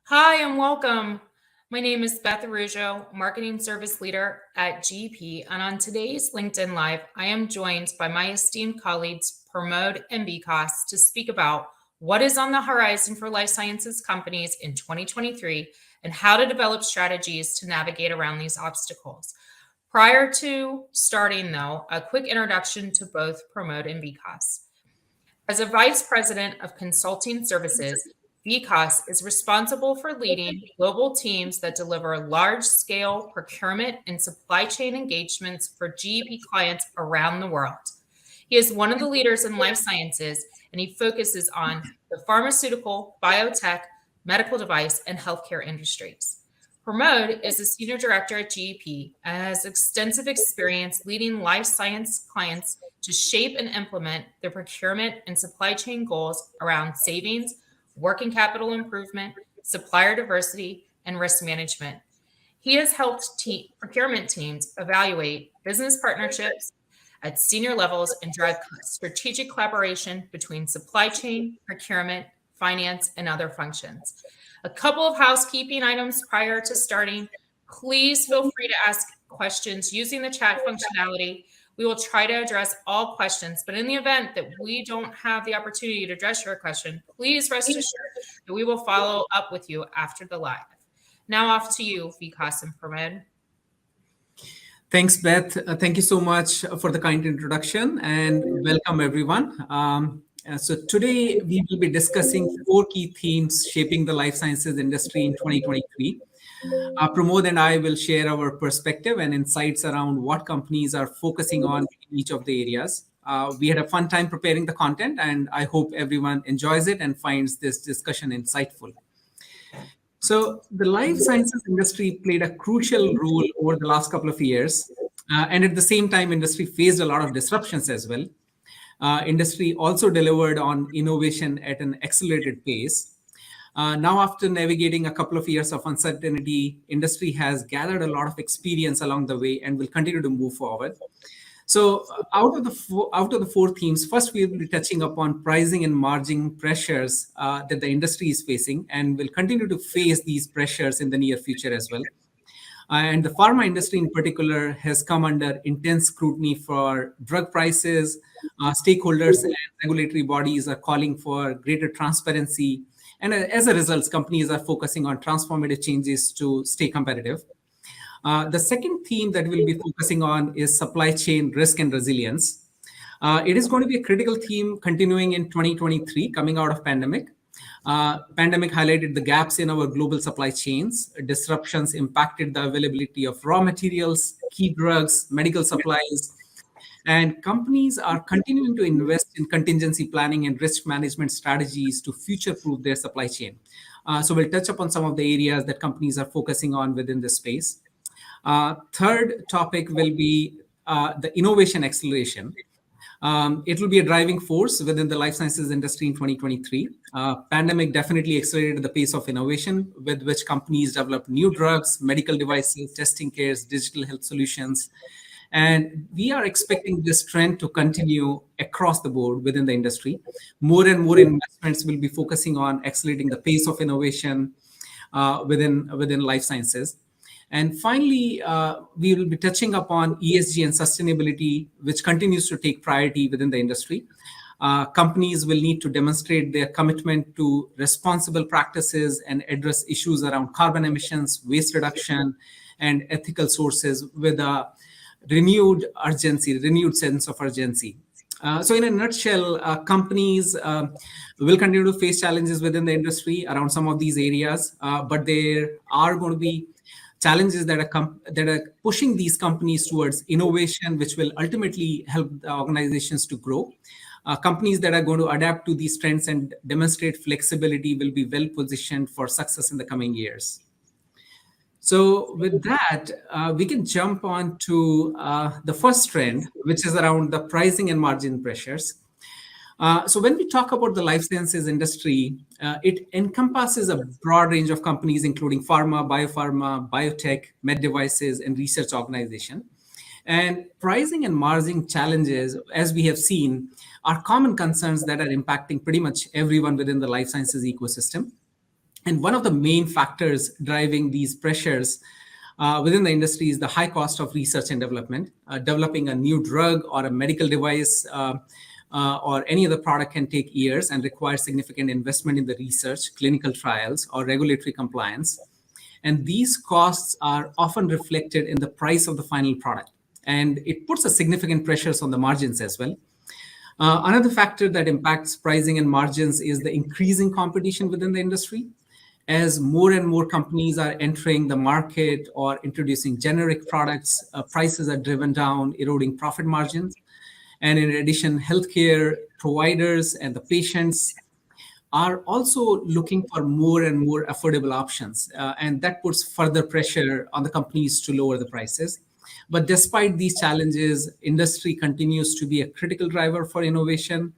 Hi and welcome. My name is Beth Arujo, Marketing Service Leader at GEP, and on today's LinkedIn Live, I am joined by my esteemed colleagues Pramod and Vikas to speak about what is on the horizon for life sciences companies in 2023 and how to develop strategies to navigate around these obstacles. Prior to starting, though, a quick introduction to both Pramod and Vikas. As a Vice President of Consulting Services, Vikas is responsible for leading global teams that deliver large-scale procurement and supply chain engagements for GEP clients around the world. He is one of the leaders in life sciences, and he focuses on the pharmaceutical, biotech, medical device, and healthcare industries. Pramod is a senior director at GEP and has extensive experience leading life science clients to shape and implement their procurement and supply chain goals around savings, working capital improvement, supplier diversity, and risk management. He has helped procurement teams evaluate business partnerships at senior levels and drive strategic collaboration between supply chain, procurement, finance, and other functions. A couple of housekeeping items prior to starting. Please feel free to ask questions using the chat functionality. We will try to address all questions, but in the event that we don't have the opportunity to address your question, please rest assured that we will follow up with you after the live. Now off to you, Vikas and Pramod. Thanks, Beth. Thank you so much for the kind introduction and welcome everyone. So today we will be discussing 4 key themes shaping the life sciences industry in 2023. Pramod and I will share our perspective and insights around what companies are focusing on in each of the areas. We had a fun time preparing the content, and I hope everyone enjoys it and finds this discussion insightful. So the life sciences industry played a crucial role over the last couple of years. And at the same time, industry faced a lot of disruptions as well. Industry also delivered on innovation at an accelerated pace. Now, after navigating a couple of years of uncertainty, industry has gathered a lot of experience along the way and will continue to move forward. So out of the 4 themes, first we will be touching upon pricing and margin pressures that the industry is facing and will continue to face these pressures in the near future as well. And the pharma industry in particular has come under intense scrutiny for drug prices. Stakeholders and regulatory bodies are calling for greater transparency. And as a result, companies are focusing on transformative changes to stay competitive. The second theme that we'll be focusing on is supply chain risk and resilience. It is going to be a critical theme continuing in 2023, coming out of pandemic. Pandemic highlighted the gaps in our global supply chains. Disruptions impacted the availability of raw materials, key drugs, medical supplies, and companies are continuing to invest in contingency planning and risk management strategies to future-proof their supply chain. So we'll touch upon some of the areas that companies are focusing on within this space. Third topic will be the innovation acceleration. It will be a driving force within the life sciences industry in 2023. Pandemic definitely accelerated the pace of innovation with which companies develop new drugs, medical devices, testing kits, digital health solutions. And we are expecting this trend to continue across the board within the industry. More and more investments will be focusing on accelerating the pace of innovation within life sciences. And finally, we will be touching upon ESG and sustainability, which continues to take priority within the industry. Companies will need to demonstrate their commitment to responsible practices and address issues around carbon emissions, waste reduction, and ethical sources with a renewed sense of urgency. So in a nutshell, companies will continue to face challenges within the industry around some of these areas, but there are going to be challenges that are pushing these companies towards innovation, which will ultimately help the organizations to grow. Companies that are going to adapt to these trends and demonstrate flexibility will be well positioned for success in the coming years. So with that, we can jump on to the first trend, which is around the pricing and margin pressures. So when we talk about the life sciences industry, it encompasses a broad range of companies, including pharma, biopharma, biotech, med devices, and research organization. And pricing and margin challenges, as we have seen, are common concerns that are impacting pretty much everyone within the life sciences ecosystem. And one of the main factors driving these pressures within the industry is the high cost of research and development. Developing a new drug or a medical device or any other product can take years and require significant investment in the research, clinical trials, or regulatory compliance. And these costs are often reflected in the price of the final product. And it puts a significant pressures on the margins as well. Another factor that impacts pricing and margins is the increasing competition within the industry. As more and more companies are entering the market or introducing generic products, prices are driven down, eroding profit margins. And in addition, healthcare providers and the patients are also looking for more and more affordable options. And that puts further pressure on the companies to lower the prices. But despite these challenges, industry continues to be a critical driver for innovation.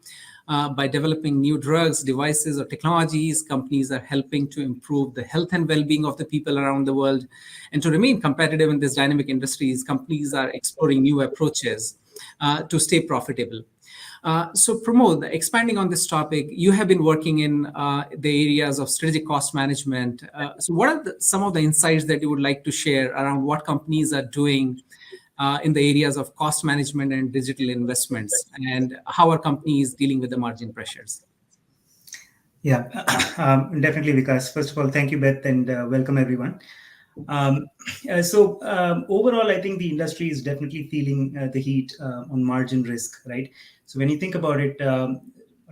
By developing new drugs, devices, or technologies, companies are helping to improve the health and well-being of the people around the world. And to remain competitive in these dynamic industries, companies are exploring new approaches to stay profitable. So Pramod, expanding on this topic, you have been working in the areas of strategic cost management. So what are some of the insights that you would like to share around what companies are doing in the areas of cost management and digital investments, and how are companies dealing with the margin pressures? Yeah, definitely, Vikas. First of all, thank you, Beth, and welcome everyone. Overall, I think the industry is definitely feeling the heat on margin risk, right? So when you think about it, a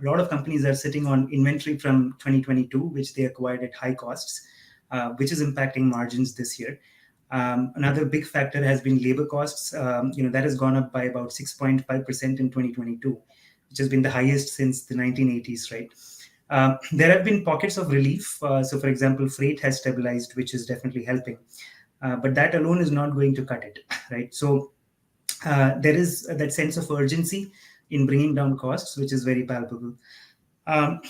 lot of companies are sitting on inventory from 2022, which they acquired at high costs, which is impacting margins this year. Another big factor has been labor costs. That has gone up by about 6.5% in 2022, which has been the highest since the 1980s, right? There have been pockets of relief. So, for example, freight has stabilized, which is definitely helping. But that alone is not going to cut it, right? So there is that sense of urgency in bringing down costs, which is very palpable.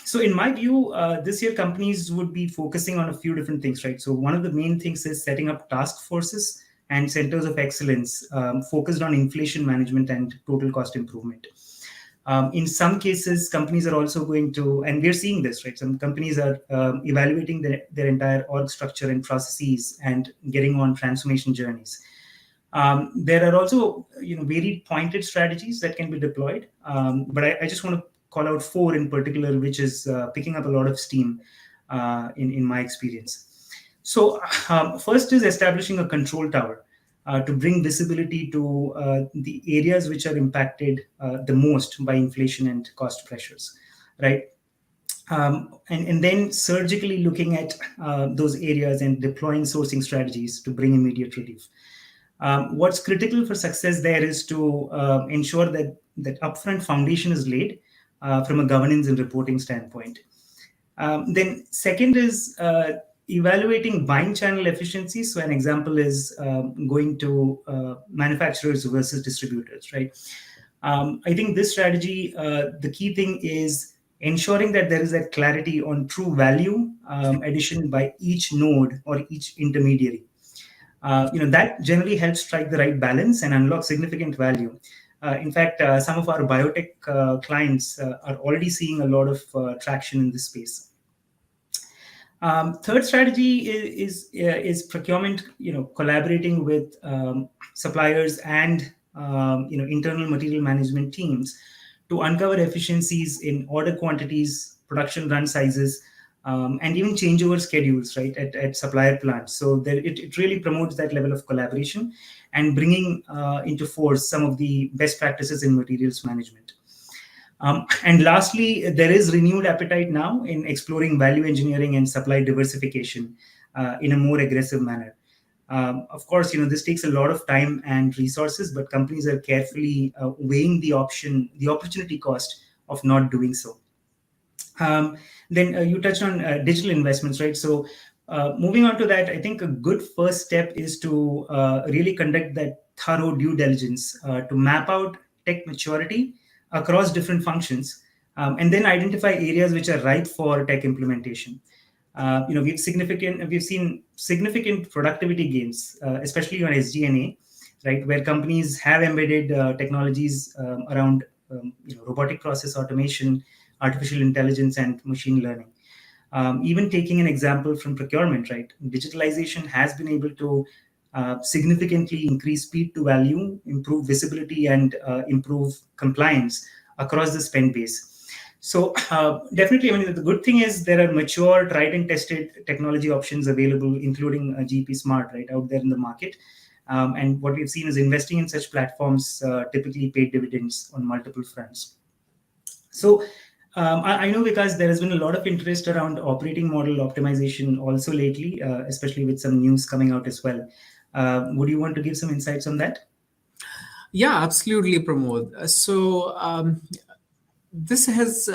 So in my view, this year companies would be focusing on a few different things, right? So one of the main things is setting up task forces and centers of excellence focused on inflation management and total cost improvement. In some cases, companies are also going to, and we're seeing this, right? Some companies are evaluating their entire org structure and processes and getting on transformation journeys. There are also, varied pointed strategies that can be deployed. But I just want to call out four in particular, which is picking up a lot of steam in my experience. So first is establishing a control tower to bring visibility to the areas which are impacted the most by inflation and cost pressures, right? And then surgically looking at those areas and deploying sourcing strategies to bring immediate relief. What's critical for success there is to ensure that upfront foundation is laid from a governance and reporting standpoint. Then second is evaluating buying channel efficiency. So an example is going to manufacturers versus distributors, right? I think this strategy, the key thing is ensuring that there is that clarity on true value addition by each node or each intermediary. That generally helps strike the right balance and unlock significant value. In fact, some of our biotech clients are already seeing a lot of traction in this space. Third strategy is procurement. Collaborating with suppliers and internal material management teams to uncover efficiencies in order quantities, production run sizes, and even changeover schedules, right, at supplier plants. So it really promotes that level of collaboration and bringing into force some of the best practices in materials management. And lastly, there is renewed appetite now in exploring value engineering and supply diversification in a more aggressive manner. Of course, this takes a lot of time and resources, but companies are carefully weighing the opportunity cost of not doing so. Then you touched on digital investments, right? So moving on to that, I think a good first step is to really conduct that thorough due diligence to map out tech maturity across different functions, and then identify areas which are ripe for tech implementation. We've seen significant productivity gains, especially on SG&A, right, where companies have embedded technologies around robotic process automation, artificial intelligence, and machine learning. Even taking an example from procurement, right? Digitalization has been able to significantly increase speed to value, improve visibility, and improve compliance across the spend base. So definitely, I mean, the good thing is there are mature, tried and tested technology options available, including GP Smart, right, out there in the market. And what we've seen is investing in such platforms typically paid dividends on multiple fronts. So I know because there has been a lot of interest around operating model optimization also lately, especially with some news coming out as well. Would you want to give some insights on that? Yeah, absolutely, Pramod. This has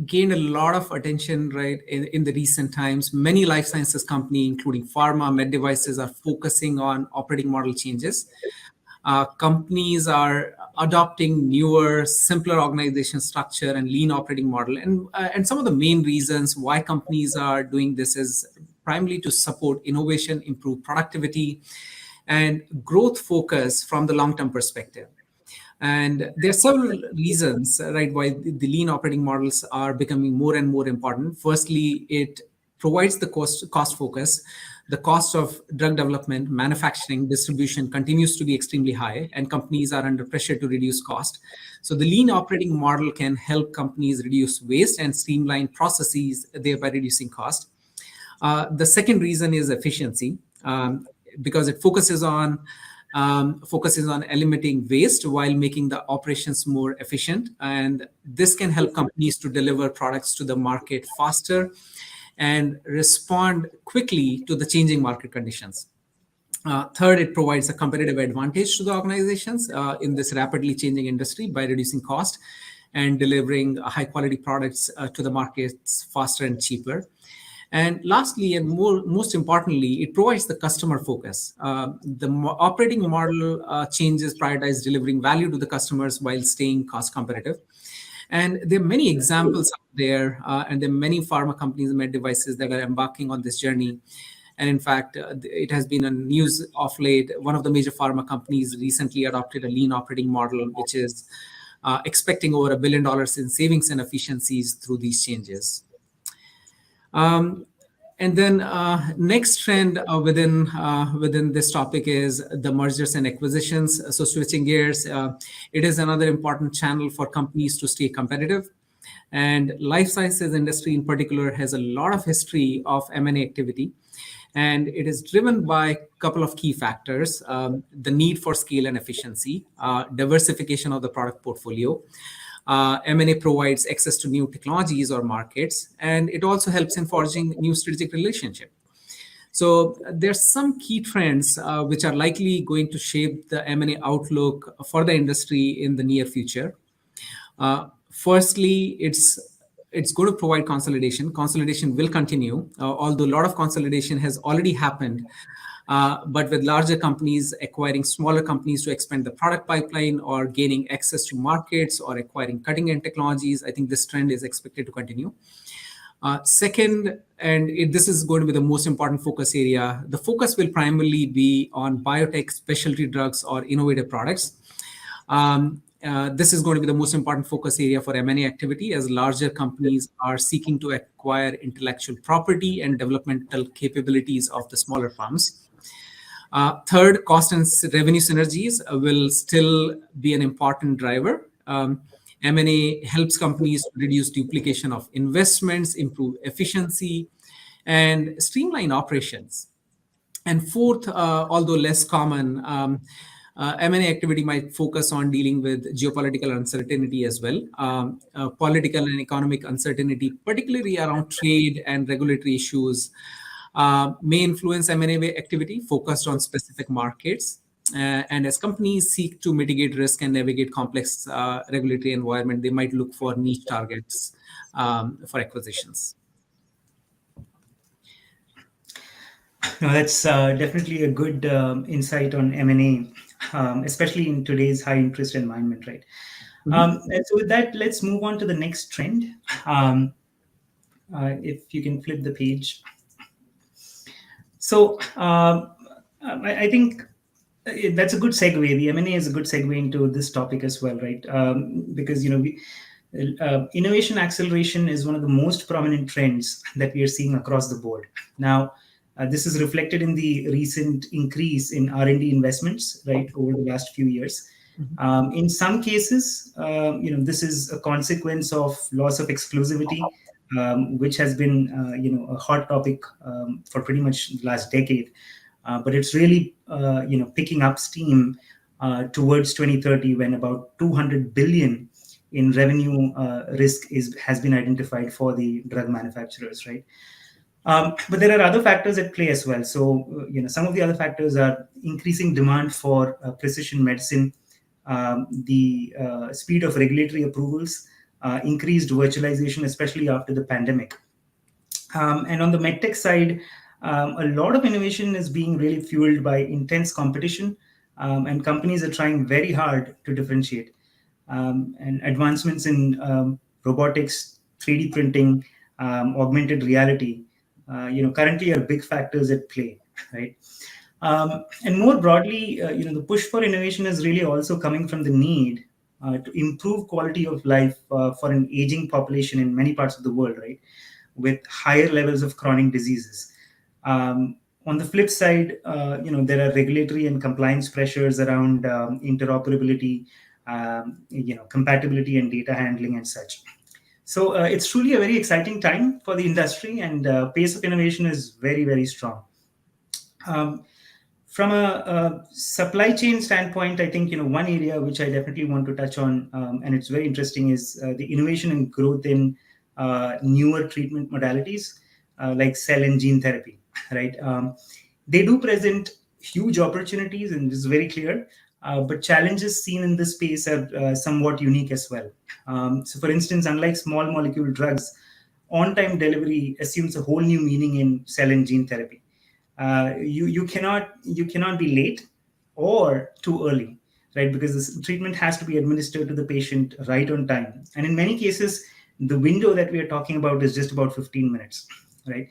gained a lot of attention, right, in the recent times. Many life sciences companies, including pharma, med devices, are focusing on operating model changes. Companies are adopting newer, simpler organization structure and lean operating model. And some of the main reasons why companies are doing this is primarily to support innovation, improve productivity, and growth focus from the long-term perspective. And there are several reasons, right, why the lean operating models are becoming more and more important. Firstly, it provides the cost focus. The cost of drug development, manufacturing, distribution continues to be extremely high, and companies are under pressure to reduce cost. So the lean operating model can help companies reduce waste and streamline processes, thereby reducing cost. The second reason is efficiency, because it focuses on eliminating waste while making the operations more efficient. And this can help companies to deliver products to the market faster and respond quickly to the changing market conditions. Third, it provides a competitive advantage to the organizations in this rapidly changing industry by reducing cost and delivering high quality products to the markets faster and cheaper. And lastly, and most importantly, it provides the customer focus. The operating model changes prioritize delivering value to the customers while staying cost competitive. And there are many examples out there, and there are many pharma companies and med devices that are embarking on this journey. And in fact, it has been on news of late. One of the major pharma companies recently adopted a lean operating model, which is expecting over $1 billion in savings and efficiencies through these changes. And then next trend within this topic is the mergers and acquisitions. So switching gears, it is another important channel for companies to stay competitive. And life sciences industry in particular has a lot of history of M&A activity. And it is driven by a couple of key factors: the need for scale and efficiency, diversification of the product portfolio. M&A provides access to new technologies or markets, and it also helps in forging new strategic relationships. So there's some key trends which are likely going to shape the M&A outlook for the industry in the near future. Firstly, it's going to provide consolidation. Consolidation will continue, although a lot of consolidation has already happened. But with larger companies acquiring smaller companies to expand the product pipeline or gaining access to markets or acquiring cutting-edge technologies, I think this trend is expected to continue. Second, this is going to be the most important focus area, the focus will primarily be on biotech, specialty drugs, or innovative products. This is going to be the most important focus area for M&A activity, as larger companies are seeking to acquire intellectual property and developmental capabilities of the smaller firms. Third, cost and revenue synergies will still be an important driver. M&A helps companies reduce duplication of investments, improve efficiency, and streamline operations. And fourth, although less common, M&A activity might focus on dealing with geopolitical uncertainty as well. Political and economic uncertainty, particularly around trade and regulatory issues, may influence M&A activity focused on specific markets. And as companies seek to mitigate risk and navigate complex regulatory environment, they might look for niche targets for acquisitions. No, that's definitely a good insight on M&A, especially in today's high interest environment, right? And so with that, let's move on to the next trend. If you can flip the page. So I think that's a good segue. The M&A is a good segue into this topic as well, right? Because innovation acceleration is one of the most prominent trends that we are seeing across the board. Now, this is reflected in the recent increase in R&D investments, right, over the last few years. In some cases, this is a consequence of loss of exclusivity, which has been, a hot topic for pretty much the last decade. But it's really, picking up steam towards 2030, when about 200 billion in revenue risk has been identified for the drug manufacturers, right? But there are other factors at play as well. So, some of the other factors are increasing demand for precision medicine, the speed of regulatory approvals, increased virtualization, especially after the pandemic. And on the medtech side, a lot of innovation is being really fueled by intense competition, and companies are trying very hard to differentiate. And advancements in robotics, 3D printing, augmented reality, currently are big factors at play, right? And more broadly, the push for innovation is really also coming from the need to improve quality of life for an aging population in many parts of the world, right, with higher levels of chronic diseases. On the flip side, there are regulatory and compliance pressures around interoperability, compatibility and data handling and such. So it's truly a very exciting time for the industry, and pace of innovation is very, very strong. From a supply chain standpoint, I think one area which I definitely want to touch on, and it's very interesting, is the innovation and growth in newer treatment modalities like cell and gene therapy, right? They do present huge opportunities, and this is very clear. But challenges seen in this space are somewhat unique as well. So, for instance, unlike small molecule drugs, on-time delivery assumes a whole new meaning in cell and gene therapy. You cannot be late or too early, right? Because this treatment has to be administered to the patient right on time, and in many cases, the window that we are talking about is just about 15 minutes, right?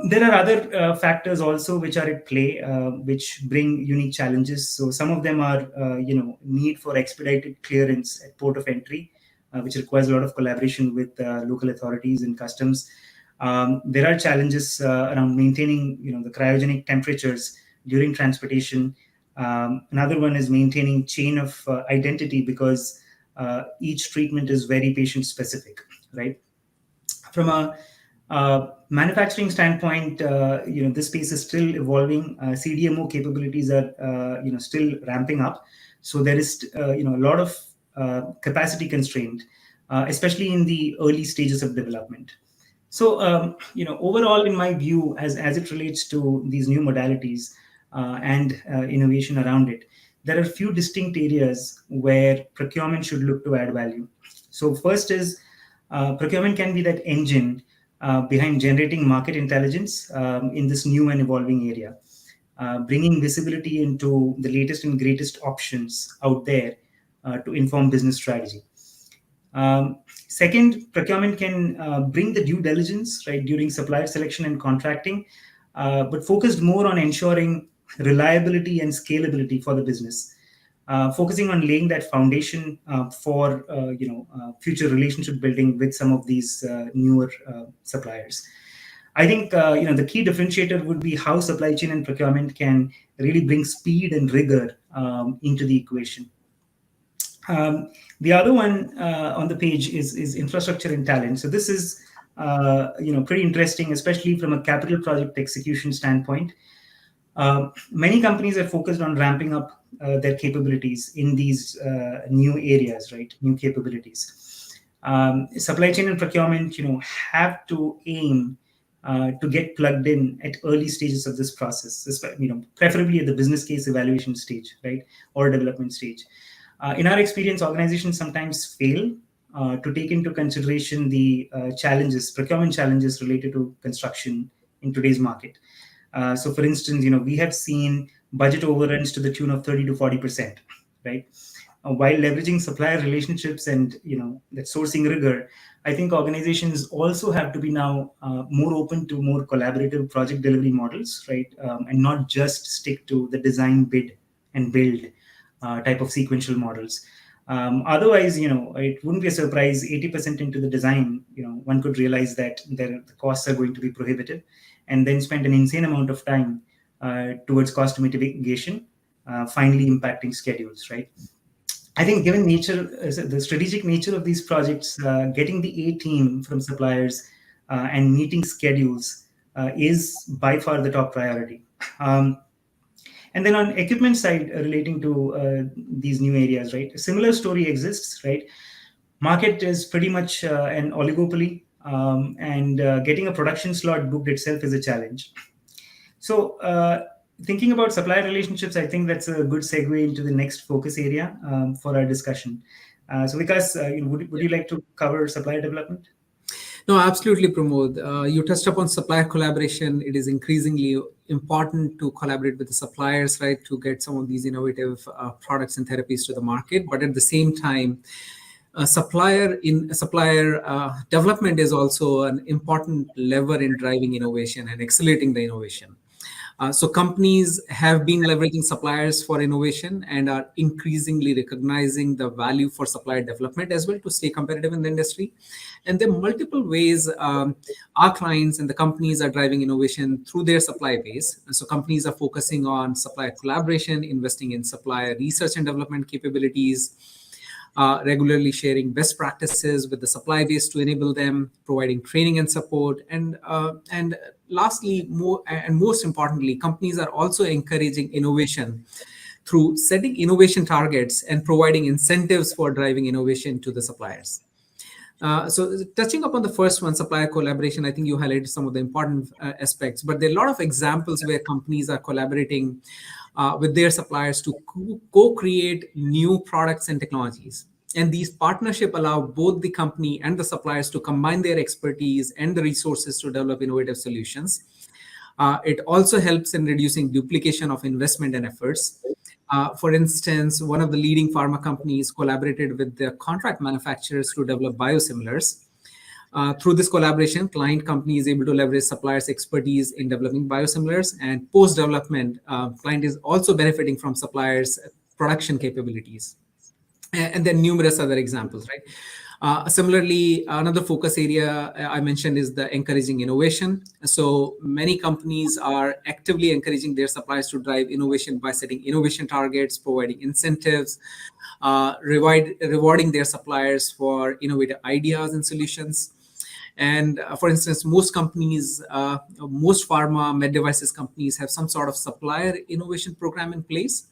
There are other factors also which are at play, which bring unique challenges. So some of them are, need for expedited clearance at port of entry, which requires a lot of collaboration with local authorities and customs. There are challenges around maintaining, the cryogenic temperatures during transportation. Another one is maintaining chain of identity, because each treatment is very patient specific, right? From a manufacturing standpoint, this space is still evolving. CDMO capabilities are, still ramping up. So there is, a lot of capacity constraint, especially in the early stages of development. So, overall, in my view, as it relates to these new modalities and innovation around it, there are a few distinct areas where procurement should look to add value. So first is procurement can be that engine behind generating market intelligence in this new and evolving area, bringing visibility into the latest and greatest options out there to inform business strategy. Second, procurement can bring the due diligence, right, during supplier selection and contracting, but focused more on ensuring reliability and scalability for the business, focusing on laying that foundation for future relationship building with some of these newer suppliers. I think the key differentiator would be how supply chain and procurement can really bring speed and rigor into the equation. The other one on the page is infrastructure and talent. So this is pretty interesting, especially from a capital project execution standpoint. Many companies are focused on ramping up their capabilities in these new areas, right? New capabilities. Supply chain and procurement, have to aim to get plugged in at early stages of this process, preferably at the business case evaluation stage, right, or development stage. In our experience, organizations sometimes fail to take into consideration the procurement challenges related to construction in today's market. So, for instance, we have seen budget overruns to the tune of 30 to 40%, right? While leveraging supplier relationships and that sourcing rigor, I think organizations also have to be now more open to more collaborative project delivery models, right? And not just stick to the design, bid, and build type of sequential models. Otherwise, it wouldn't be a surprise. 80% into the design, one could realize that the costs are going to be prohibitive, and then spend an insane amount of time towards cost mitigation, finally impacting schedules, right? I think given the strategic nature of these projects, getting the A team from suppliers and meeting schedules is by far the top priority. And then on equipment side, relating to these new areas, right? A similar story exists, right? Market is pretty much an oligopoly, and getting a production slot booked itself is a challenge. So, thinking about supplier relationships, I think that's a good segue into the next focus area for our discussion. So, Vikas, would you like to cover supplier development? No, absolutely, Pramod. You touched upon supplier collaboration. It is increasingly important to collaborate with the suppliers, right, to get some of these innovative products and therapies to the market. But at the same time, supplier development is also an important lever in driving innovation and accelerating the innovation. So companies have been leveraging suppliers for innovation and are increasingly recognizing the value for supplier development as well to stay competitive in the industry. And there are multiple ways our clients and the companies are driving innovation through their supply base. So companies are focusing on supplier collaboration, investing in supplier research and development capabilities, regularly sharing best practices with the supply base to enable them, providing training and support, and lastly, most importantly, companies are also encouraging innovation through setting innovation targets and providing incentives for driving innovation to the suppliers. So touching upon the first one, supplier collaboration, I think you highlighted some of the important aspects, but there are a lot of examples where companies are collaborating with their suppliers to co-create new products and technologies. And these partnerships allow both the company and the suppliers to combine their expertise and the resources to develop innovative solutions. It also helps in reducing duplication of investment and efforts. For instance, one of the leading pharma companies collaborated with their contract manufacturers to develop biosimilars. Through this collaboration, client company is able to leverage suppliers' expertise in developing biosimilars, and post-development, client is also benefiting from suppliers' production capabilities. And then numerous other examples, right? Similarly, another focus area I mentioned is the encouraging innovation. So many companies are actively encouraging their suppliers to drive innovation by setting innovation targets, providing incentives, rewarding their suppliers for innovative ideas and solutions. And for instance, most companies, most pharma med devices companies have some sort of supplier innovation program in place.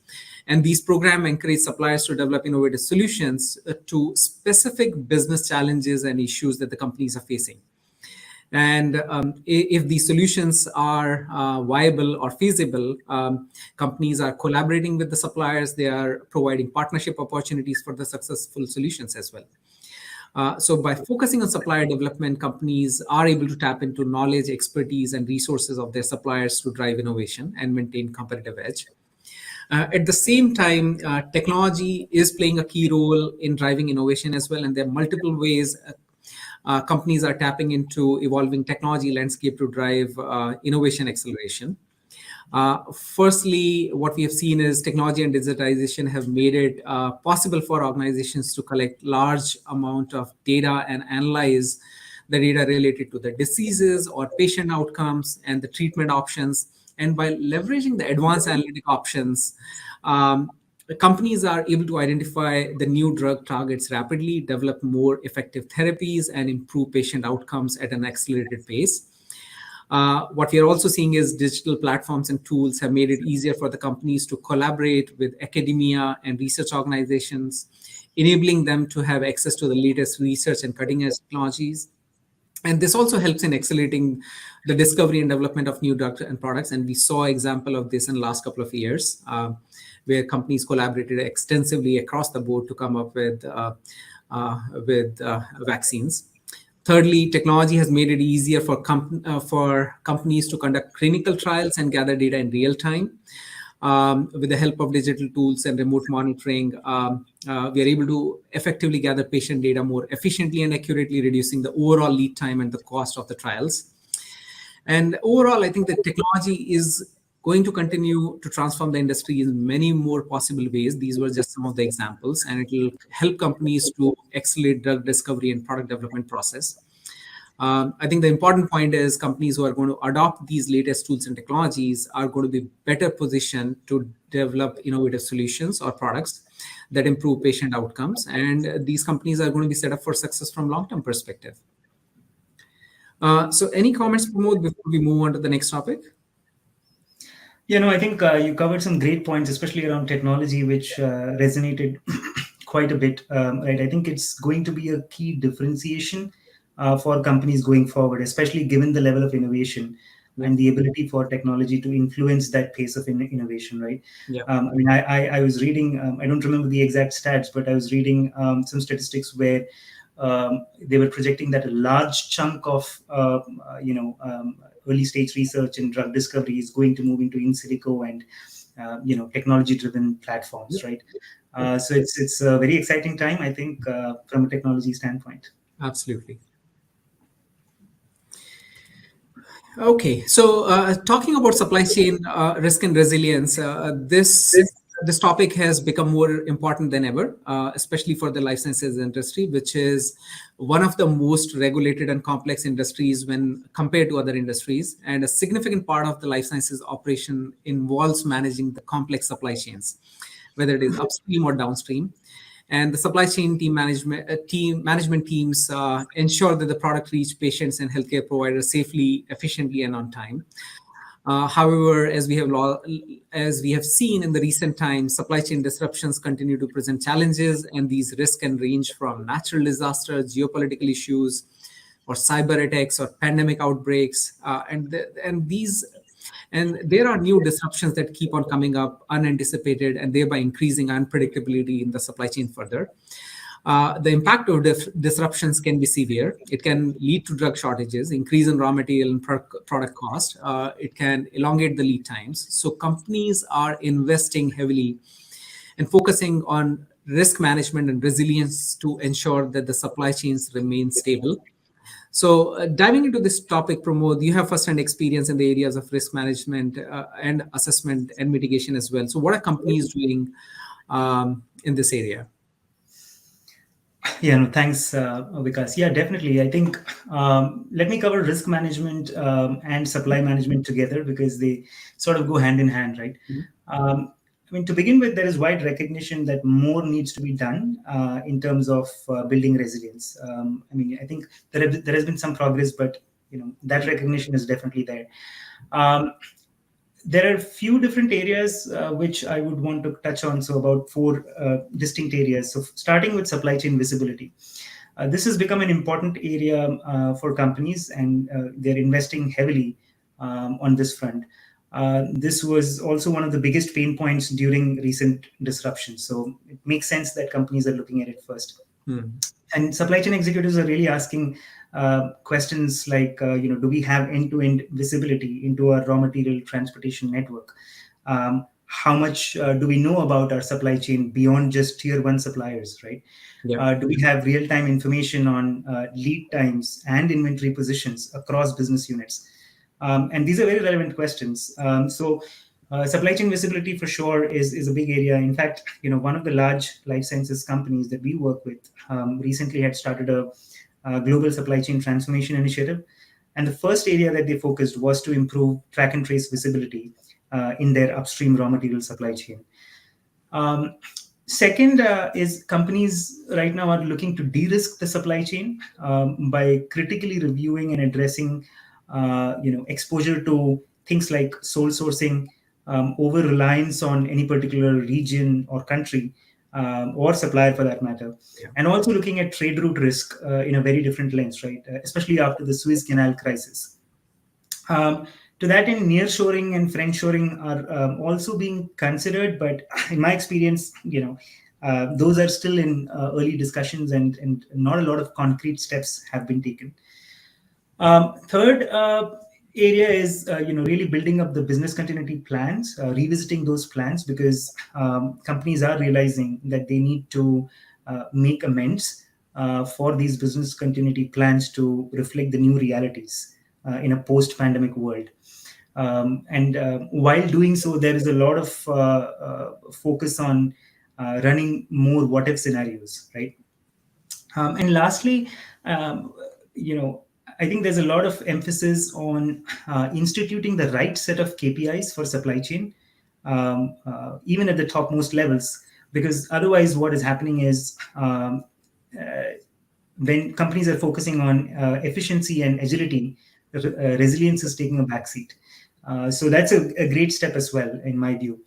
And these programs encourage suppliers to develop innovative solutions to specific business challenges and issues that the companies are facing. And if these solutions are viable or feasible, companies are collaborating with the suppliers. They are providing partnership opportunities for the successful solutions as well. So by focusing on supplier development, companies are able to tap into knowledge, expertise, and resources of their suppliers to drive innovation and maintain competitive edge. At the same time, technology is playing a key role in driving innovation as well, and there are multiple ways companies are tapping into evolving technology landscape to drive innovation acceleration. Firstly, what we have seen is technology and digitization have made it possible for organizations to collect large amount of data and analyze the data related to the diseases or patient outcomes and the treatment options. And by leveraging the advanced analytic options, companies are able to identify the new drug targets rapidly, develop more effective therapies, and improve patient outcomes at an accelerated pace. What we are also seeing is digital platforms and tools have made it easier for the companies to collaborate with academia and research organizations, enabling them to have access to the latest research and cutting-edge technologies. And this also helps in accelerating the discovery and development of new drugs and products. And we saw an example of this in the last couple of years, where companies collaborated extensively across the board to come up with vaccines. Thirdly, technology has made it easier for companies to conduct clinical trials and gather data in real time. With the help of digital tools and remote monitoring, we are able to effectively gather patient data more efficiently and accurately, reducing the overall lead time and the cost of the trials. And overall, I think the technology is going to continue to transform the industry in many more possible ways. These were just some of the examples, and it will help companies to accelerate drug discovery and product development process. I think the important point is companies who are going to adopt these latest tools and technologies are going to be better positioned to develop innovative solutions or products that improve patient outcomes. And these companies are going to be set up for success from long-term perspective. So any comments, Pramod, before we move on to the next topic? I think you covered some great points, especially around technology, which resonated quite a bit. Right, I think it's going to be a key differentiation for companies going forward, especially given the level of innovation and the ability for technology to influence that pace of innovation. Right. Yeah. I was reading. I don't remember the exact stats, but I was reading some statistics where they were projecting that a large chunk of early stage research and drug discovery is going to move into in silico and technology driven platforms, right? So it's a very exciting time, I think, from a technology standpoint. Absolutely. Okay, so talking about supply chain risk and resilience, this topic has become more important than ever, especially for the life sciences industry, which is one of the most regulated and complex industries when compared to other industries. And a significant part of the life sciences operation involves managing the complex supply chains, whether it is upstream or downstream. And the supply chain management teams ensure that the product reach patients and healthcare providers safely, efficiently, and on time. However, as we have seen in the recent times, supply chain disruptions continue to present challenges, and these risks can range from natural disasters, geopolitical issues, or cyber attacks or pandemic outbreaks, and there are new disruptions that keep on coming up unanticipated and thereby increasing unpredictability in the supply chain further. The impact of disruptions can be severe. It can lead to drug shortages, increase in raw material and product cost. It can elongate the lead times. So companies are investing heavily and focusing on risk management and resilience to ensure that the supply chains remain stable. So diving into this topic, Pramod, you have first-hand experience in the areas of risk management and assessment and mitigation as well. So what are companies doing in this area? Yeah, no, thanks, Vikas. Yeah, definitely. I think let me cover risk management and supply management together because they sort of go hand in hand, right? Mm-hmm. To begin with, there is wide recognition that more needs to be done in terms of building resilience. I think there has been some progress, but that recognition is definitely there. There are a few different areas which I would want to touch on. So about four distinct areas. So starting with supply chain visibility. This has become an important area for companies, and they're investing heavily on this front. This was also one of the biggest pain points during recent disruptions. So it makes sense that companies are looking at it first. And supply chain executives are really asking questions like, do we have end-to-end visibility into our raw material transportation network? How much do we know about our supply chain beyond just tier one suppliers, right? Yeah. Do we have real-time information on lead times and inventory positions across business units? And these are very relevant questions. Supply chain visibility for sure is a big area. In fact, one of the large life sciences companies that we work with recently had started a global supply chain transformation initiative. And the first area that they focused was to improve track and trace visibility in their upstream raw material supply chain. Second is companies right now are looking to de-risk the supply chain by critically reviewing and addressing exposure to things like sole sourcing, over reliance on any particular region or country or supplier for that matter, and also looking at trade route risk in a very different lens, right? Especially after the Suez Canal crisis. To that end, nearshoring and friendshoring are also being considered, but in my experience, those are still in early discussions, and not a lot of concrete steps have been taken. Third area is really building up the business continuity plans, revisiting those plans, because companies are realizing that they need to make amends for these business continuity plans to reflect the new realities in a post-pandemic world. And while doing so, there is a lot of focus on running more what if scenarios, right? And lastly, um, you know, I think there's a lot of emphasis on instituting the right set of KPIs for supply chain, even at the topmost levels, because otherwise, what is happening is when companies are focusing on efficiency and agility, resilience is taking a backseat. So that's a great step as well, in my view.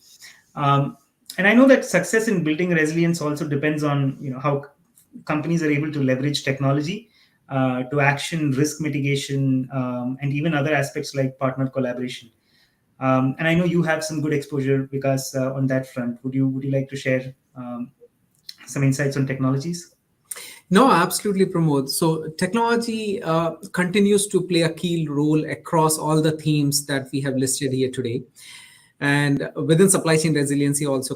And I know that success in building resilience also depends on how companies are able to leverage technology to action risk mitigation, and even other aspects like partner collaboration. And I know you have some good exposure because on that front, would you like to share some insights on technologies? No, absolutely, Pramod. So technology continues to play a key role across all the themes that we have listed here today. And within supply chain resiliency, also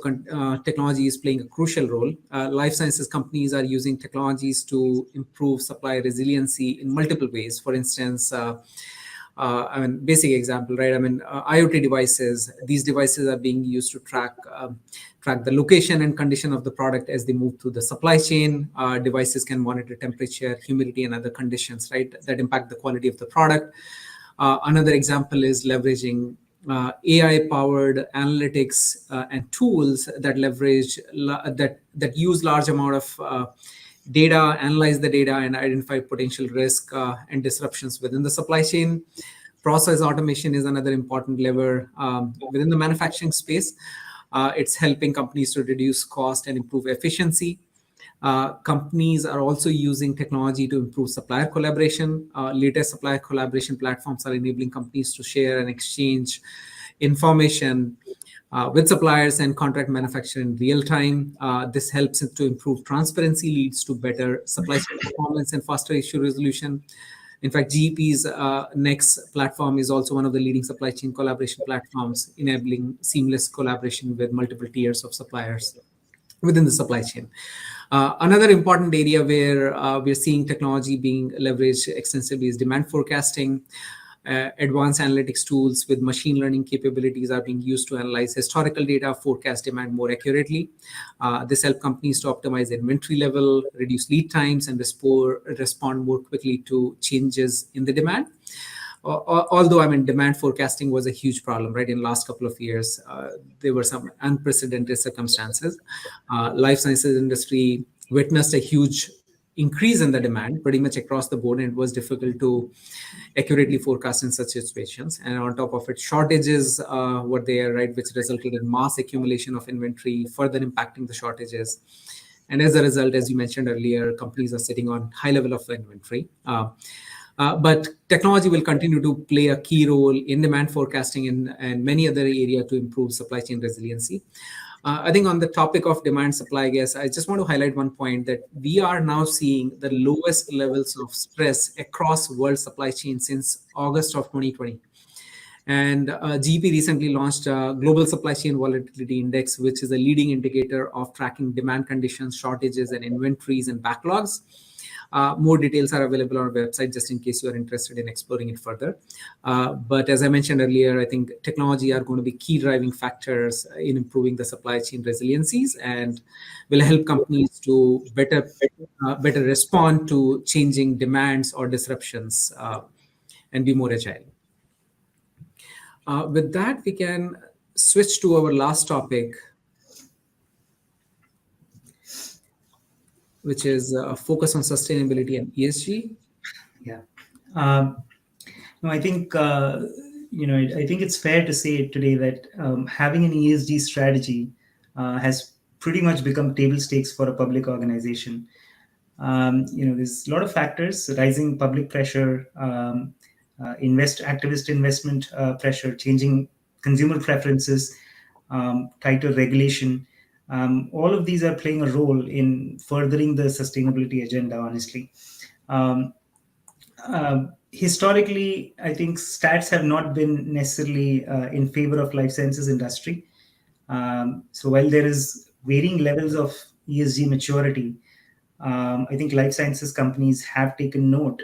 technology is playing a crucial role. Life sciences companies are using technologies to improve supply resiliency in multiple ways. For instance, basic example, right? IoT devices. These devices are being used to track the location and condition of the product as they move through the supply chain. Devices can monitor temperature, humidity, and other conditions, right, that impact the quality of the product. Another example is leveraging AI-powered analytics and tools that leverage that use large amount of data, analyze the data, and identify potential risk and disruptions within the supply chain. Process automation is another important lever within the manufacturing space. It's helping companies to reduce cost and improve efficiency. Companies are also using technology to improve supplier collaboration. Latest supplier collaboration platforms are enabling companies to share and exchange information with suppliers and contract manufacturer in real time. This helps it to improve transparency, leads to better supply chain performance and faster issue resolution. In fact, GEP's Next platform is also one of the leading supply chain collaboration platforms, enabling seamless collaboration with multiple tiers of suppliers within the supply chain. Another important area where we're seeing technology being leveraged extensively is demand forecasting. Advanced analytics tools with machine learning capabilities are being used to analyze historical data, forecast demand more accurately. This helps companies to optimize inventory level, reduce lead times, and respond more quickly to changes in the demand. Although demand forecasting was a huge problem, right? In the last couple of years, there were some unprecedented circumstances. Life sciences industry witnessed a huge increase in the demand pretty much across the board, and it was difficult to accurately forecast in such situations. And on top of it, shortages were there, right, which resulted in mass accumulation of inventory, further impacting the shortages. And as a result, as you mentioned earlier, companies are sitting on high level of inventory. But technology will continue to play a key role in demand forecasting and many other areas to improve supply chain resiliency. I think on the topic of demand supply, I guess I just want to highlight one point that we are now seeing the lowest levels of stress across world supply chain since August of 2020. And GEP recently launched a Global Supply Chain Volatility Index, which is a leading indicator of tracking demand conditions, shortages, and inventories and backlogs. More details are available on our website, just in case you are interested in exploring it further. But as I mentioned earlier, I think technology are going to be key driving factors in improving the supply chain resiliencies and will help companies to better respond to changing demands or disruptions and be more agile. With that, we can switch to our last topic, which is a focus on sustainability and ESG. Yeah. No, I think I think it's fair to say today that having an ESG strategy has pretty much become table stakes for a public organization. There's a lot of factors: rising public pressure, activist investment pressure, changing consumer preferences, tighter regulation. All of these are playing a role in furthering the sustainability agenda, honestly. Historically, I think stats have not been necessarily in favor of life sciences industry. So while there is varying levels of ESG maturity, I think life sciences companies have taken note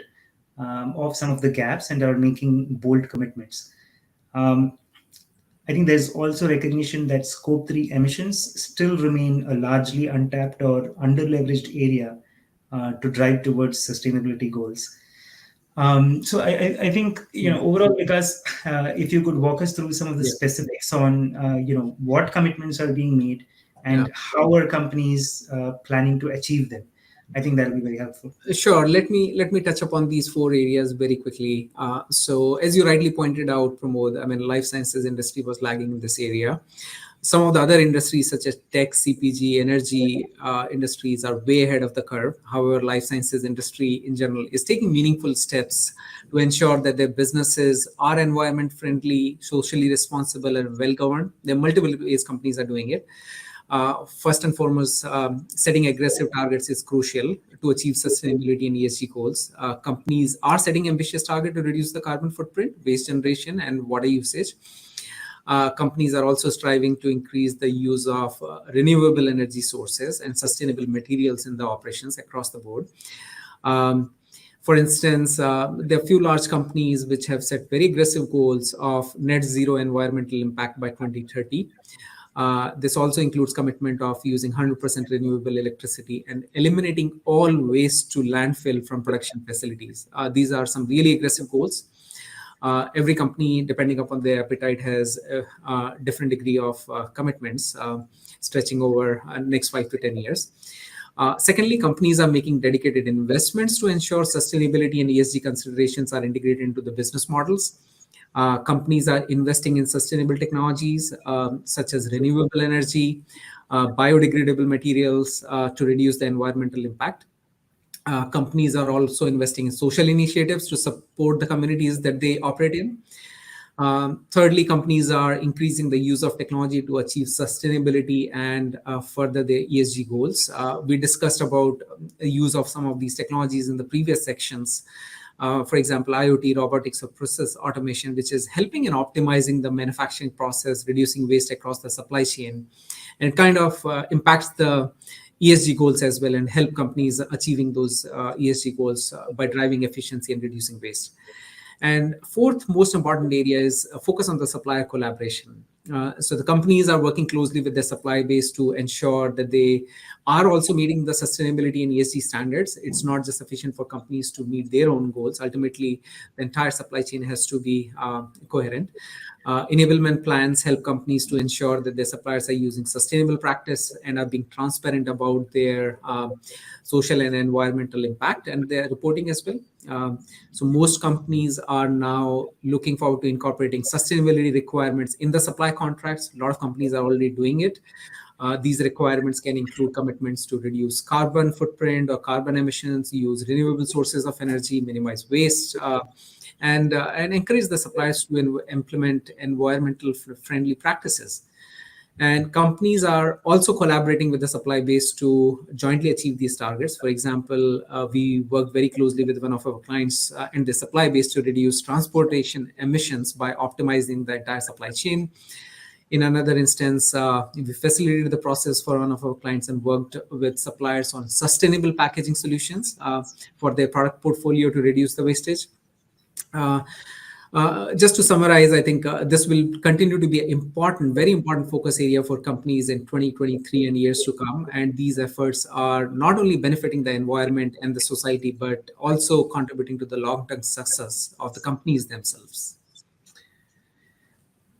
of some of the gaps and are making bold commitments. Um, I think there's also recognition that scope 3 emissions still remain a largely untapped or underleveraged area to drive towards sustainability goals. So I think, overall, because if you could walk us through some of the Yeah. specifics on, what commitments are being made Yeah. and how are companies planning to achieve them, I think that'll be very helpful. Sure. Let me touch upon these four areas very quickly. So, as you rightly pointed out, Pramod, I mean, life sciences industry was lagging in this area. Some of the other industries, such as tech, CPG, energy industries, are way ahead of the curve. However, life sciences industry in general is taking meaningful steps to ensure that their businesses are environment friendly, socially responsible, and well governed. There are multiple ways companies are doing it. First and foremost, setting aggressive targets is crucial to achieve sustainability and ESG goals. Companies are setting ambitious targets to reduce the carbon footprint, waste generation, and water usage. Companies are also striving to increase the use of renewable energy sources and sustainable materials in the operations across the board. Um, for instance, there are a few large companies which have set very aggressive goals of net zero environmental impact by 2030. This also includes commitment of using 100% renewable electricity and eliminating all waste to landfill from production facilities. These are some really aggressive goals. Every company, depending upon their appetite, has a different degree of commitments stretching over next 5 to 10 years. Secondly, companies are making dedicated investments to ensure sustainability and ESG considerations are integrated into the business models. Companies are investing in sustainable technologies such as renewable energy, biodegradable materials to reduce the environmental impact. Companies are also investing in social initiatives to support the communities that they operate in. Thirdly, companies are increasing the use of technology to achieve sustainability and further their ESG goals. We discussed about the use of some of these technologies in the previous sections. For example, IoT, robotics, or process automation, which is helping in optimizing the manufacturing process, reducing waste across the supply chain, and kind of impacts the ESG goals as well and help companies achieving those ESG goals by driving efficiency and reducing waste. And fourth most important area is a focus on the supplier collaboration. So the companies are working closely with their supply base to ensure that they are also meeting the sustainability and ESG standards. It's not just sufficient for companies to meet their own goals. Ultimately, the entire supply chain has to be coherent. Enablement plans help companies to ensure that their suppliers are using sustainable practice and are being transparent about their social and environmental impact and their reporting as well. So most companies are now looking forward to incorporating sustainability requirements in the supply contracts. A lot of companies are already doing it. These requirements can include commitments to reduce carbon footprint or carbon emissions, use renewable sources of energy, minimize waste, and encourage the suppliers to implement environmental friendly practices. And companies are also collaborating with the supply base to jointly achieve these targets. For example, we work very closely with one of our clients in the supply base to reduce transportation emissions by optimizing the entire supply chain. In another instance, we facilitated the process for one of our clients and worked with suppliers on sustainable packaging solutions for their product portfolio to reduce the wastage. Just to summarize, I think this will continue to be an important, very important focus area for companies in 2023 and years to come. And these efforts are not only benefiting the environment and the society, but also contributing to the long-term success of the companies themselves.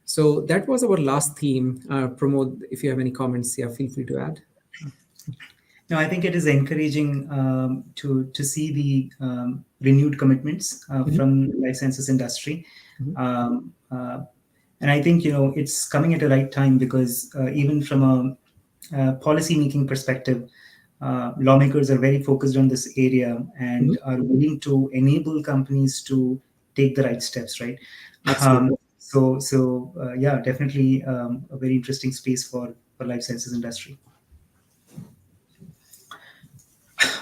So that was our last theme. Pramod, if you have any comments, yeah, feel free to add. No, I think it is encouraging to see the renewed commitments from life sciences industry. And I think, it's coming at a right time because even from a policy making perspective, lawmakers are very focused on this area and are willing to enable companies to take the right steps, right? Absolutely. Yeah, definitely a very interesting space for life sciences industry.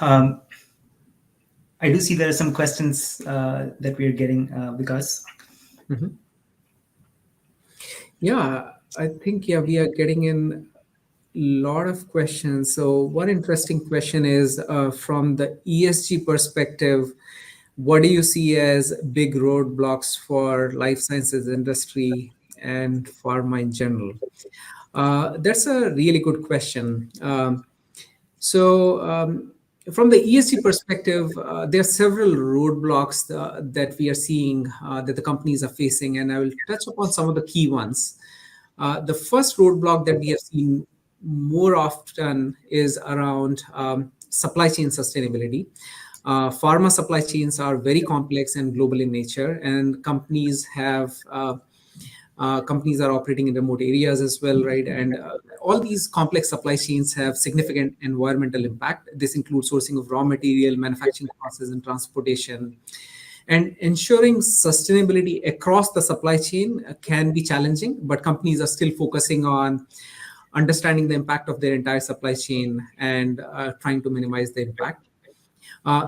I do see there are some questions that we are getting, Vikas. Yeah, I think, we are getting in a lot of questions. So one interesting question is from the ESG perspective, what do you see as big roadblocks for life sciences industry and pharma in general? That's a really good question. So, from the ESG perspective, there are several roadblocks that we are seeing that the companies are facing, and I will touch upon some of the key ones. The first roadblock that we have seen more often is around supply chain sustainability. Pharma supply chains are very complex and global in nature, and companies are operating in remote areas as well, right? And all these complex supply chains have significant environmental impact. This includes sourcing of raw material, manufacturing process, and transportation. And ensuring sustainability across the supply chain can be challenging, but companies are still focusing on understanding the impact of their entire supply chain and trying to minimize the impact.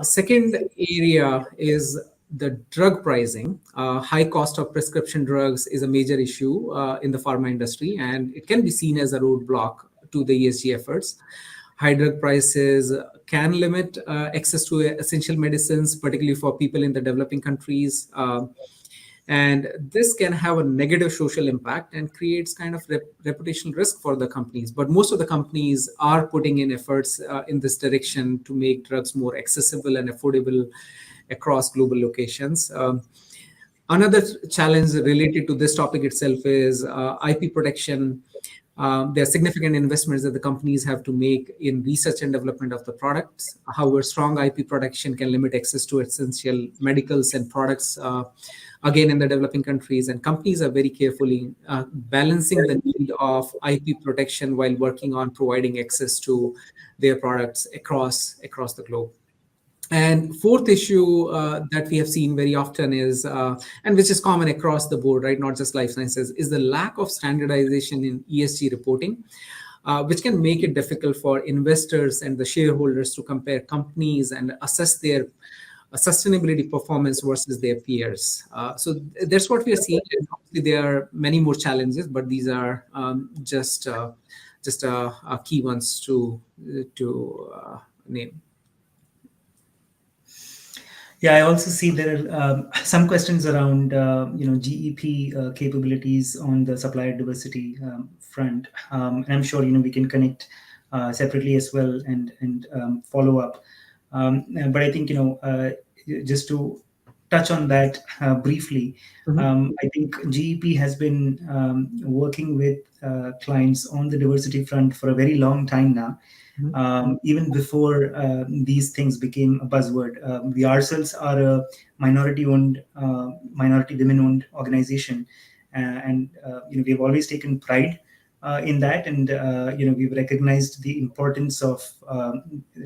Second area is the drug pricing. High cost of prescription drugs is a major issue in the pharma industry, and it can be seen as a roadblock to the ESG efforts. High drug prices can limit access to essential medicines, particularly for people in the developing countries. And this can have a negative social impact and creates kind of reputational risk for the companies. But most of the companies are putting in efforts in this direction to make drugs more accessible and affordable across global locations. Another challenge related to this topic itself is IP protection. There are significant investments that the companies have to make in research and development of the products. However, strong IP protection can limit access to essential medicals and products, again, in the developing countries. And companies are very carefully balancing the need of IP protection while working on providing access to their products across the globe. And fourth issue that we have seen very often is, and which is common across the board, right, not just life sciences, is the lack of standardization in ESG reporting, which can make it difficult for investors and the shareholders to compare companies and assess their sustainability performance versus their peers. So that's what we are seeing. And obviously, there are many more challenges, but these are just key ones to name. Yeah, I also see there are some questions around GEP capabilities on the supplier diversity front. And I'm sure we can connect separately as well and follow up. But I think just to touch on that briefly, I think GEP has been working with clients on the diversity front for a very long time now. Even before these things became a buzzword. We ourselves are a minority women-owned organization, and we've always taken pride in that, and we've recognized the importance of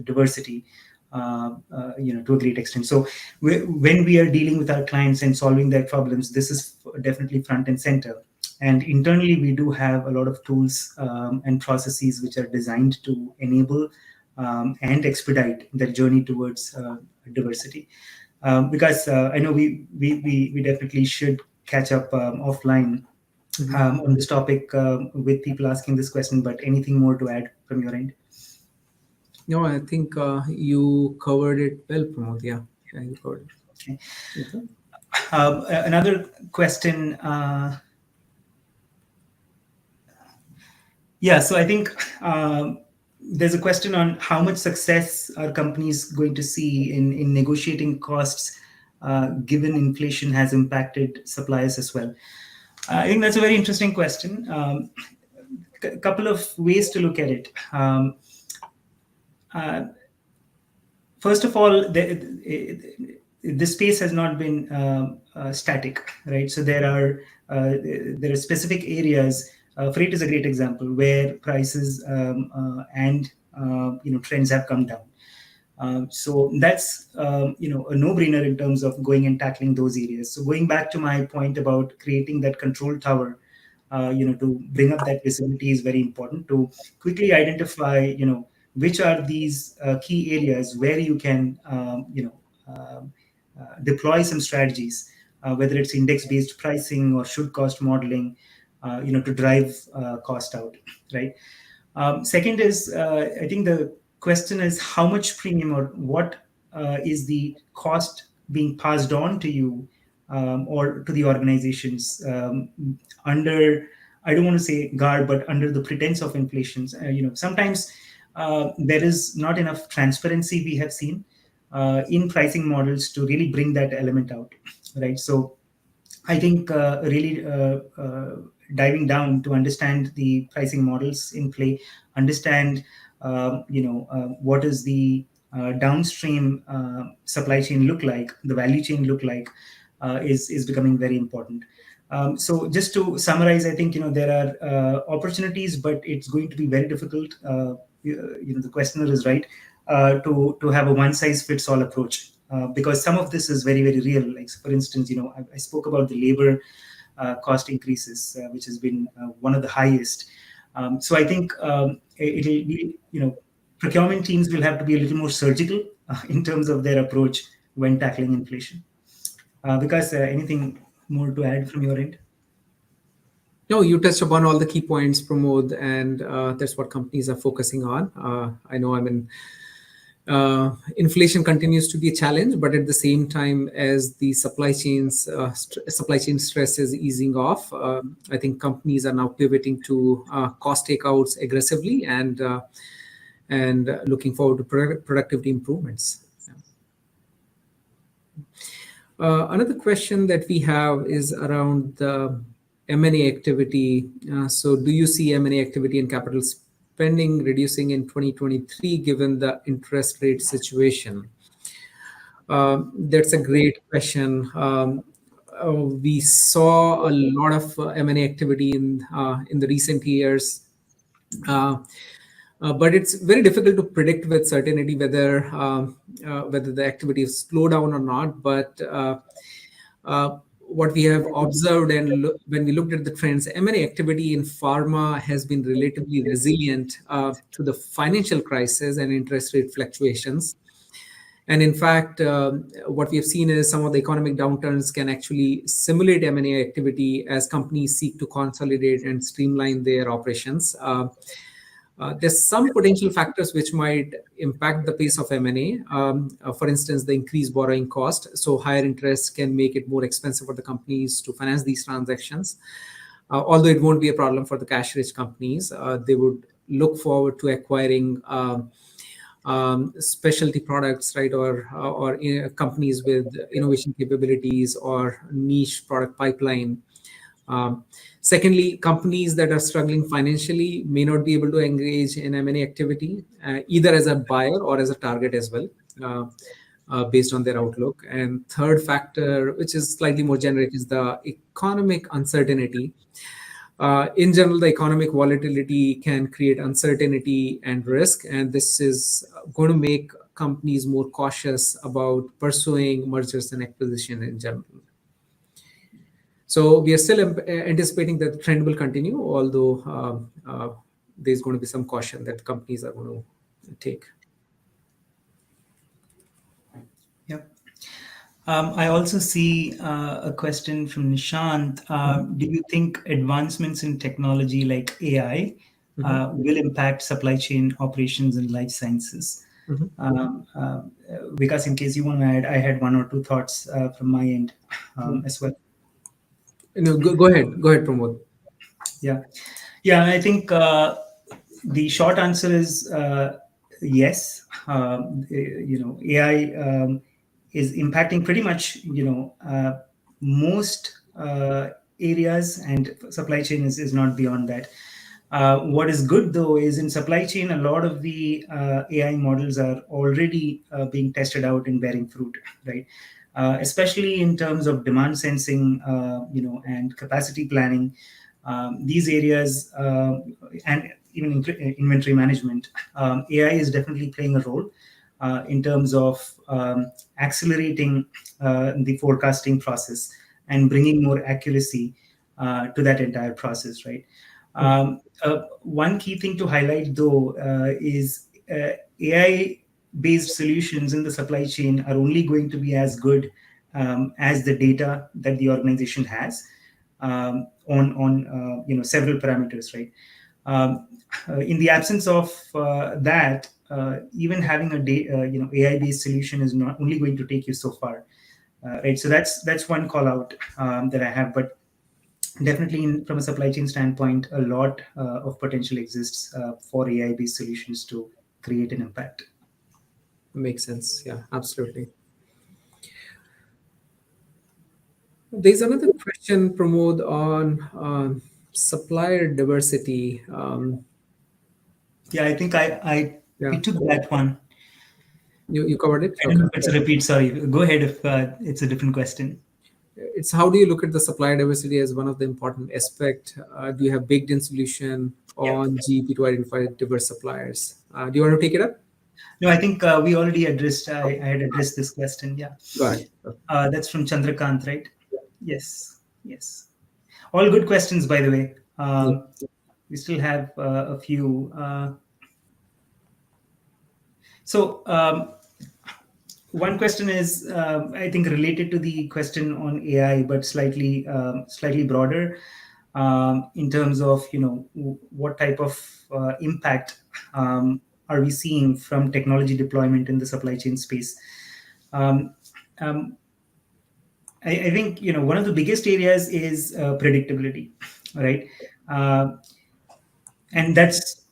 diversity to a great extent. So when we are dealing with our clients and solving their problems, this is definitely front and center. And internally, we do have a lot of tools and processes which are designed to enable and expedite that journey towards diversity. Because I know we definitely should catch up offline on this topic with people asking this question. But anything more to add from your end? No, I think you covered it well, Pramod. Yeah, you covered it. Okay. Another question. Yeah, so I think there's a question on how much success are companies going to see in negotiating costs, given inflation has impacted suppliers as well. I think that's a very interesting question. A couple of ways to look at it. First of all, this space has not been static, right? So there are specific areas. Freight is a great example where prices and trends have come down. So that's a no-brainer in terms of going and tackling those areas. So going back to my point about creating that control tower, to bring up that visibility is very important to quickly identify, which are these key areas where you can, deploy some strategies, whether it's index-based pricing or should cost modeling, to drive cost out, right? Second is, I think the question is how much premium or what is the cost being passed on to you or to the organizations under, I don't want to say guard, but under the pretense of inflations. Sometimes there is not enough transparency we have seen in pricing models to really bring that element out, right? So I think really diving down to understand the pricing models in play, understand what is the downstream supply chain look like, the value chain look like, is becoming very important. So just to summarize, I think there are opportunities, but it's going to be very difficult. The questioner is right to have a one size fits all approach. Because some of this is very, very real. Like, for instance, I spoke about the labor cost increases, which has been one of the highest. So I think it'll be, procurement teams will have to be a little more surgical in terms of their approach when tackling inflation. Because anything more to add from your end? No, you touched upon all the key points, Pramod, and that's what companies are focusing on. I know, inflation continues to be a challenge, but at the same time, as the supply chain stress is easing off, I think companies are now pivoting to cost takeouts aggressively and looking forward to productivity improvements. Another question that we have is around the M&A activity. So do you see M&A activity and capital spending reducing in 2023 given the interest rate situation? That's a great question. We saw a lot of M&A activity in the recent years. But it's very difficult to predict with certainty whether the activity is slowed down or not. But what we have observed, and when we looked at the trends, M&A activity in pharma has been relatively resilient to the financial crisis and interest rate fluctuations. And in fact, what we have seen is some of the economic downturns can actually simulate M&A activity as companies seek to consolidate and streamline their operations. There's some potential factors which might impact the pace of M&A. For instance, the increased borrowing cost. So higher interest can make it more expensive for the companies to finance these transactions. Although it won't be a problem for the cash-rich companies, they would look forward to acquiring specialty products, right, or companies with innovation capabilities or niche product pipeline. Secondly, companies that are struggling financially may not be able to engage in M&A activity, either as a buyer or as a target as well, based on their outlook. And third factor, which is slightly more generic, is the economic uncertainty. In general, the economic volatility can create uncertainty and risk, and this is going to make companies more cautious about pursuing mergers and acquisition in general. So we are still anticipating that the trend will continue, although there's going to be some caution that companies are going to take. Yep. I also see a question from Nishant. Do you think advancements in technology like AI will impact supply chain operations in life sciences? Because in case you want to add, I had one or two thoughts from my end as well. No, go ahead, Pramod. Yeah, I think the short answer is yes. AI is impacting pretty much most areas, and supply chain is not beyond that. What is good though is in supply chain, a lot of the AI models are already being tested out and bearing fruit, right? Especially in terms of demand sensing, and capacity planning, these areas, and even inventory management, AI is definitely playing a role in terms of accelerating the forecasting process and bringing more accuracy to that entire process, right? One key thing to highlight though is AI-based solutions in the supply chain are only going to be as good as the data that the organization has on several parameters, right? In the absence of that, even having a AI-based solution is not only going to take you so far. right? So that's one call out that I have. But definitely, from a supply chain standpoint, a lot of potential exists for AI-based solutions to create an impact. Makes sense. Yeah, absolutely. There's another question, Pramod, on supplier diversity. Yeah, I think we Yeah, took that one. you covered it. I don't Okay. know if it's a repeat. Sorry, go ahead if it's a different question. It's how do you look at the supplier diversity as one of the important aspect? Do you have baked in solution Yeah. on GEP to identify diverse suppliers? Do you want to take it up? No, I think we already addressed. I had addressed this question. Yeah. Go ahead. That's from Chandrakant, right? Yes. Yes. All good questions, by the way. Yeah. We still have a few. So one question is, I think, related to the question on AI, but slightly broader in terms of what type of impact are we seeing from technology deployment in the supply chain space. Um, um, I think one of the biggest areas is predictability, right? And that's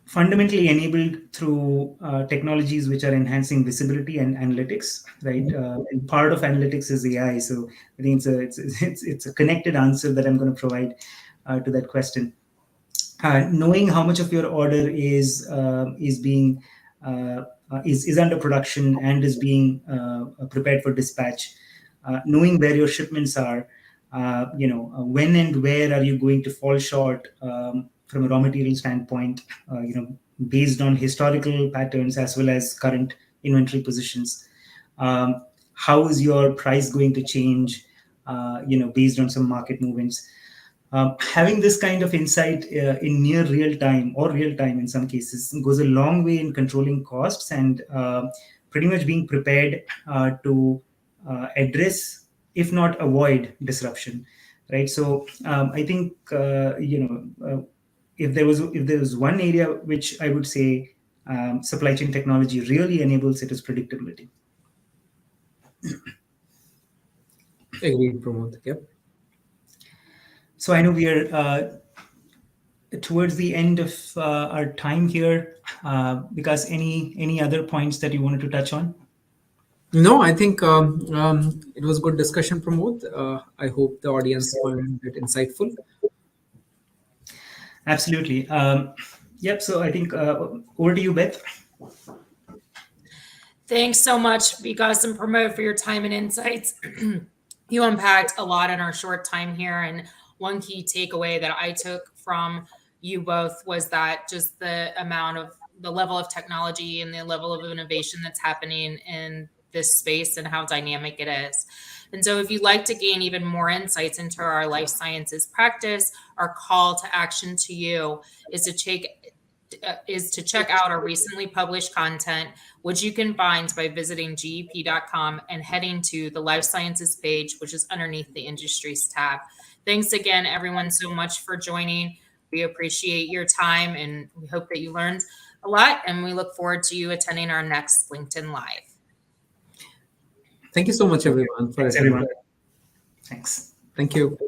fundamentally enabled through technologies which are enhancing visibility and analytics, right? And part of analytics is AI. So I think it's a connected answer that I'm going to provide to that question. Knowing how much of your order is being is under production and is being prepared for dispatch, knowing where your shipments are, when and where are you going to fall short from a raw material standpoint, based on historical patterns as well as current inventory positions. How is your price going to change, based on some market movements? Having this kind of insight in near real time or real time in some cases goes a long way in controlling costs and pretty much being prepared to address, if not avoid, disruption, right? So I think if there was one area which I would say supply chain technology really enables, it is predictability. Agreed, Pramod. Yep. So I know we are towards the end of our time here. Because any other points that you wanted to touch on? No, I think it was good discussion, Pramod. I hope the audience found it insightful. Absolutely. Yep. So I think over to you, Beth. Thanks so much, Vikas and Pramod, for your time and insights. You unpacked a lot in our short time here. And one key takeaway that I took from you both was that just the level of technology and the level of innovation that's happening in this space and how dynamic it is. And so if you'd like to gain even more insights into our life sciences practice, our call to action to you is to check out our recently published content, which you can find by visiting GEP.com and heading to the Life Sciences page, which is underneath the Industries tab. Thanks again, everyone, so much for joining. We appreciate your time, and we hope that you learned a lot, and we look forward to you attending our next LinkedIn Live. Thank you so much, everyone, for Thanks, attending. everyone. Thanks. Thank you.